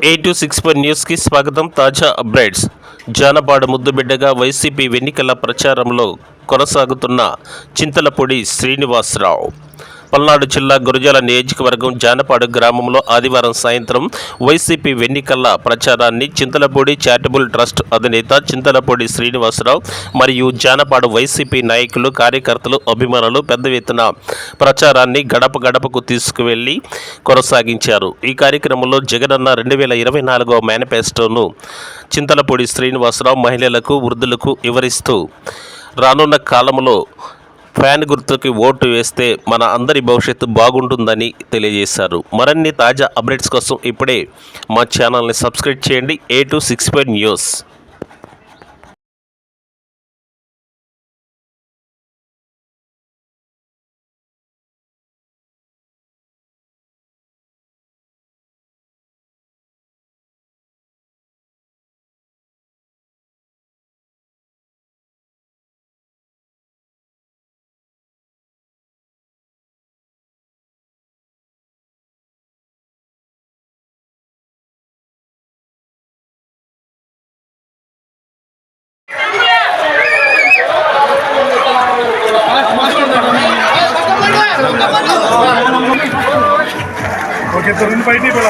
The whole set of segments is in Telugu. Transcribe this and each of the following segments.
A264 న్యూస్ కి స్వాగతం. తాజా అప్డేట్స్. జానపాడు ముద్దుబిడ్డగా వైసీపీ ఎన్నికల ప్రచారంలో కొనసాగుతున్న చింతలపూడి శ్రీనివాసరావు. పల్నాడు జిల్లా గురజాల నియోజకవర్గం జానపాడు గ్రామంలో ఆదివారం సాయంత్రం వైసీపీ ఎన్నికల ప్రచారాన్ని చింతలపూడి చారిటబుల్ ట్రస్ట్ అధినేత చింతలపూడి శ్రీనివాసరావు మరియు జానపాడు వైసీపీ నాయకులు, కార్యకర్తలు, అభిమానులు పెద్ద ఎత్తున ప్రచారాన్ని గడప గడపకు తీసుకువెళ్లి కొనసాగించారు. ఈ కార్యక్రమంలో జగనన్న 2024 మేనిఫెస్టోను చింతలపూడి శ్రీనివాసరావు మహిళలకు, వృద్ధులకు వివరిస్తూ రానున్న కాలంలో ఫ్యాన్ గుర్తుకి ఓటు వేస్తే మన అందరి భవిష్యత్తు బాగుంటుందని తెలియజేశారు. మరిన్ని తాజా అప్డేట్స్ కోసం ఇప్పుడే మా ఛానల్ని సబ్స్క్రైబ్ చేయండి. A264 news. ఓకే తొమ్మిది బయటికి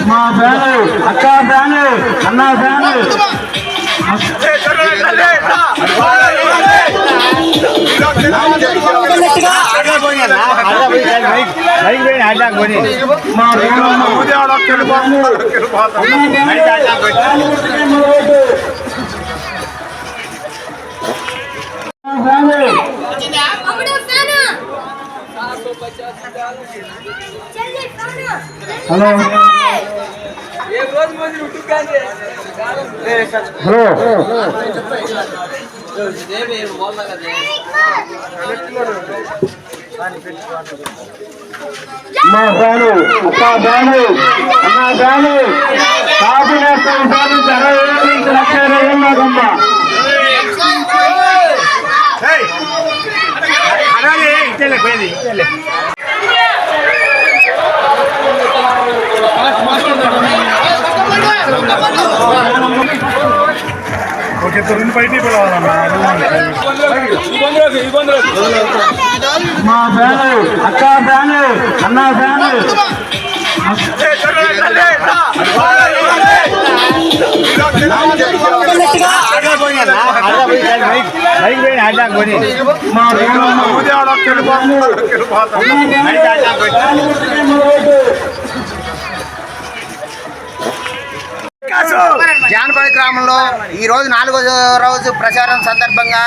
మా ఫ్యాను, అక్క ఫ్యాను, అన్న ఫ్యాను. హలో మా ఫ్యాను, అక్క ఫ్యాను, అన్న ఫ్యాను. కాపు నేస్తాం సాధించి 60,000 లక్ష ఓకే తొమ్మిది బయటికి మా ఫ్యాను, అక్క ఫ్యాను, అన్న ఫ్యాను. జానపడి గ్రామంలో ఈరోజు 4వ రోజు ప్రచారం సందర్భంగా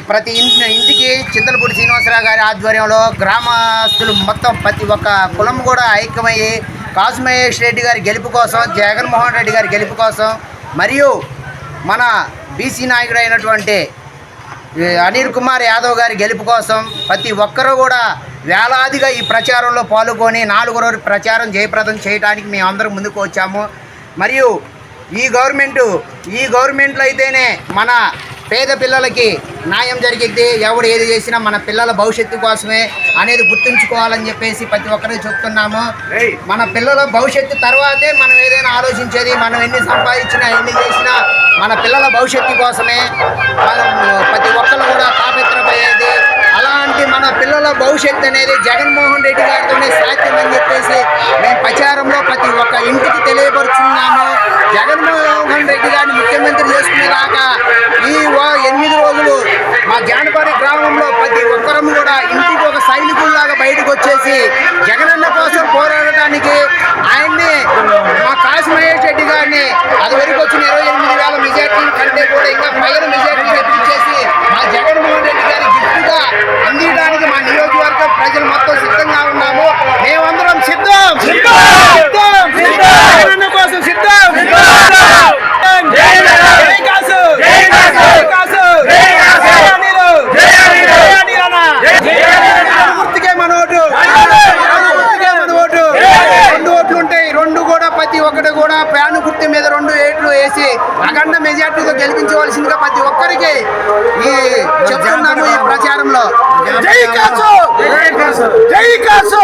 ప్రతి ఇంటికి చింతలపూడి శ్రీనివాసరావు గారి ఆధ్వర్యంలో గ్రామస్తులు మొత్తం ప్రతి ఒక్క కులం కూడా ఐక్యమయ్యి కాసు మహేష్ రెడ్డి గారి గెలుపు కోసం, జగన్మోహన్ రెడ్డి గారి గెలుపు కోసం మరియు మన బీసీ నాయకుడు అయినటువంటి అనిల్ కుమార్ యాదవ్ గారి గెలుపు కోసం ప్రతి ఒక్కరూ కూడా వేలాదిగా ఈ ప్రచారంలో పాల్గొని 4వ రోజు ప్రచారం జయప్రదం చేయడానికి మేము అందరం ముందుకు వచ్చాము. మరియు ఈ గవర్నమెంట్లో అయితేనే మన పేద పిల్లలకి న్యాయం జరిగిద్ది. ఎవడు ఏది చేసినా మన పిల్లల భవిష్యత్తు కోసమే అనేది గుర్తుంచుకోవాలని చెప్పేసి ప్రతి ఒక్కరికి చెప్తున్నాము. మన పిల్లల భవిష్యత్తు తర్వాతే మనం ఏదైనా ఆలోచించేది. మనం ఎన్ని సంపాదించినా, ఎన్ని చేసినా మన పిల్లల భవిష్యత్తు కోసమే మనం ప్రతి ఒక్కరు కూడా తాపత్రపోయేది. అలాంటి మన పిల్లల భవిష్యత్తు అనేది జగన్మోహన్ రెడ్డి గారితోనే సాధ్యమని చెప్పేసి మేము ప్రచారంలో ప్రతి ఒక్క ఇంటికి తెలియపరుచున్నాము. జగన్మోహన్ రెడ్డి గారిని ముఖ్యమంత్రి చేసుకునేదాకా ఈ 8 రోజులు మా జానపాడి గ్రామంలో ప్రతి ఒక్కరం కూడా ఇంటికి ఒక సైనికుల్లాగా బయటకు వచ్చేసి జగనన్న కోసం పోరాడటానికి ఆయన్ని మా కాసు మహేష్ రెడ్డి గారిని అది వరకు వచ్చిన 28,000 మెజార్టీ కంటే కూడా ఇంకా పైన మెజార్టీ తెప్పించేసి మా జగన్మోహన్ రెడ్డి గారి గిఫ్ట్గా అందించడానికి మా నియోజకవర్గ ప్రజలు మొత్తం సిద్ధంగా ఉన్నాము. మేమందరం సిద్ధం జగనన్న కోసం సిద్ధం. రెండు ఓట్లు ఉంటాయి. 2 కూడా ప్రతి ఒక్కటి కూడా ఫ్యాన్ గుర్తు మీద 2 వేసి అఖండ మెజార్టీతో గెలిపించవలసిందిగా ప్రతి ఒక్కరికి ఈ చెప్తున్నాము ఈ ప్రచారంలో. జై కాసు, జై కాసు.